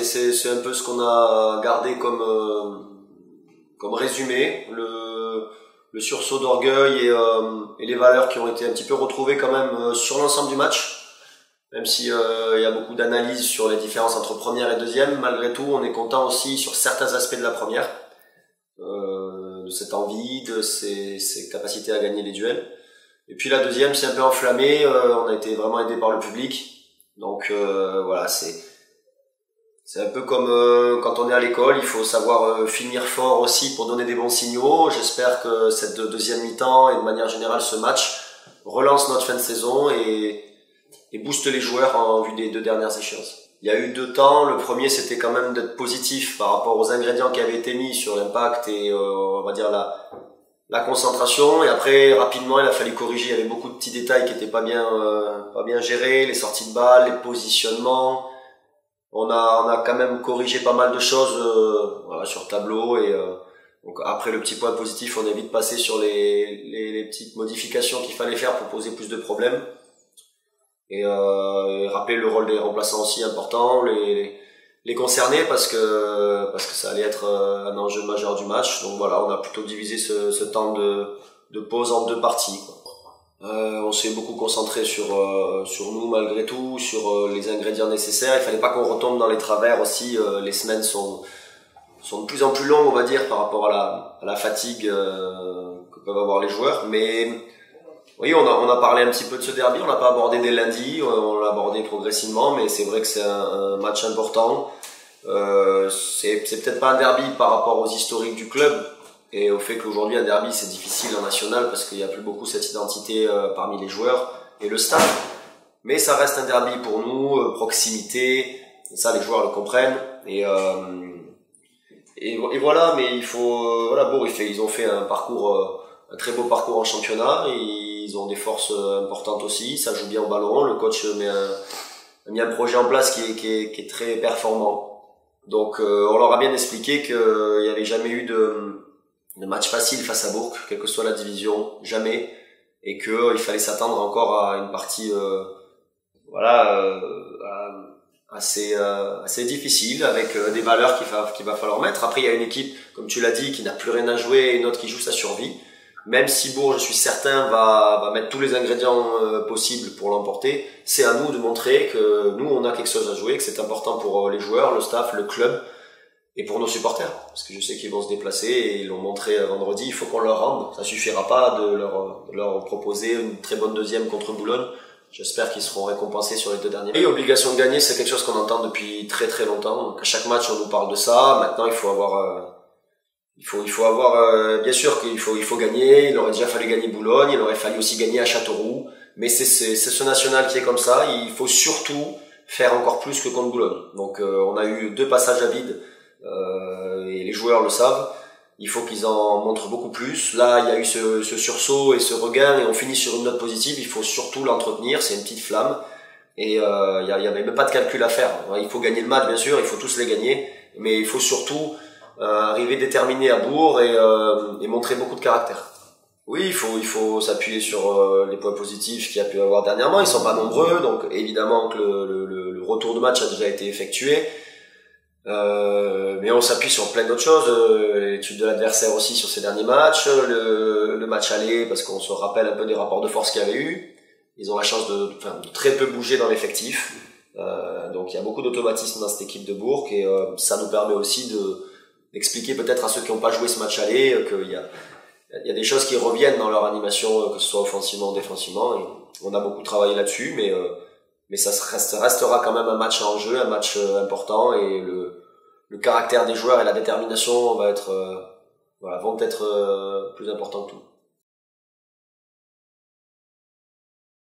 c'est un peu ce qu'on a gardé comme résumé, le sursaut d'orgueil et les valeurs qui ont été un petit peu retrouvées quand même sur l'ensemble du match. Même si il y a beaucoup d'analyses sur les différences entre première et deuxième, malgré tout, on est content aussi sur certains aspects de la première, de cette envie, de ses capacités à gagner les duels. Et puis la deuxième, c'est un peu enflammé, on a été vraiment aidé par le public. Donc voilà, c'est un peu comme quand on est à l'école, il faut savoir finir fort aussi pour donner des bons signaux. J'espère que cette deuxième mi-temps et de manière générale ce match relance notre fin de saison et booste les joueurs en vue des 2 dernières échéances. Il y a eu 2 temps. Le premier, c'était quand même d'être positif par rapport aux ingrédients qui avaient été mis sur l'impact et on va dire la concentration. Et après, rapidement, il a fallu corriger. Il y avait beaucoup de petits détails qui étaient pas bien gérés, les sorties de balles, les positionnements. On a quand même corrigé pas mal de choses voilà, sur tableau et donc après le petit point positif, on est vite passé sur les petites modifications qu'il fallait faire pour poser plus de problèmes. Et rappeler le rôle des remplaçants aussi important, les concerner parce que ça allait être un enjeu majeur du match. Donc voilà, on a plutôt divisé ce temps de pause en 2 parties, quoi. On s'est beaucoup concentré sur nous malgré tout, sur les ingrédients nécessaires. Il fallait pas qu'on retombe dans les travers aussi. Les semaines sont de plus en plus longues, on va dire, par rapport à la fatigue que peuvent avoir les joueurs. Mais oui, on a parlé un petit peu de ce derby. On l'a pas abordé dès lundi, on l'a abordé progressivement, mais c'est vrai que c'est un match important. C'est peut-être pas un derby par rapport aux historiques du club et au fait qu'aujourd'hui un derby c'est difficile en national parce qu'il n'y a plus beaucoup cette identité parmi les joueurs et le staff. Mais ça reste un derby pour nous, proximité. Et ça, les joueurs le comprennent. Et voilà, mais il faut voilà, Bourg, ils ont fait un très beau parcours en championnat. Ils ont des forces importantes aussi. Ça joue bien au ballon. Le coach a mis un projet en place qui est très performant. Donc, on leur a bien expliqué qu'il n'y avait jamais eu de match facile face à Bourg, quelle que soit la division, jamais, et qu'il fallait s'attendre encore à une partie, assez difficile avec des valeurs qu'il va falloir mettre. Après, il y a une équipe, comme tu l'as dit, qui n'a plus rien à jouer et une autre qui joue sa survie. Même si Bourg, je suis certain, va mettre tous les ingrédients possibles pour l'emporter, c'est à nous de montrer que nous, on a quelque chose à jouer, que c'est important pour les joueurs, le staff, le club et pour nos supporters. Parce que je sais qu'ils vont se déplacer et ils l'ont montré vendredi, il faut qu'on leur rende. Ça suffira pas de leur proposer une très bonne deuxième contre Boulogne. J'espère qu'ils seront récompensés sur les 2 derniers. Et obligation de gagner, c'est quelque chose qu'on entend depuis très très longtemps. Donc à chaque match, on nous parle de ça. Maintenant, il faut avoir bien sûr qu'il faut gagner. Il aurait déjà fallu gagner Boulogne, il aurait fallu aussi gagner à Châteauroux. Mais c'est ce national qui est comme ça. Il faut surtout faire encore plus que contre Boulogne. Donc on a eu 2 passages à vide et les joueurs le savent. Il faut qu'ils en montrent beaucoup plus. Là, il y a eu ce sursaut et ce regain et on finit sur une note positive. Il faut surtout l'entretenir. C'est une petite flamme et il y avait même pas de calcul à faire. Il faut gagner le match, bien sûr. Il faut tous les gagner, mais il faut surtout arriver déterminé à Bourg et montrer beaucoup de caractère. Oui, il faut s'appuyer sur les points positifs qu'il y a pu avoir dernièrement. Ils sont pas nombreux, donc évidemment que le retour de match a déjà été effectué. Mais on s'appuie sur plein d'autres choses, l'étude de l'adversaire aussi sur ces derniers matchs, le match aller, parce qu'on se rappelle un peu des rapports de force qu'il y avait eu. Ils ont la chance de très peu bouger dans l'effectif. Donc il y a beaucoup d'automatisme dans cette équipe de Bourg et ça nous permet aussi d'expliquer peut-être à ceux qui n'ont pas joué ce match aller qu'il y a des choses qui reviennent dans leur animation, que ce soit offensivement ou défensivement. Et on a beaucoup travaillé là-dessus, mais ça restera quand même un match en jeu, un match important et le caractère des joueurs et la détermination vont être plus importants que tout.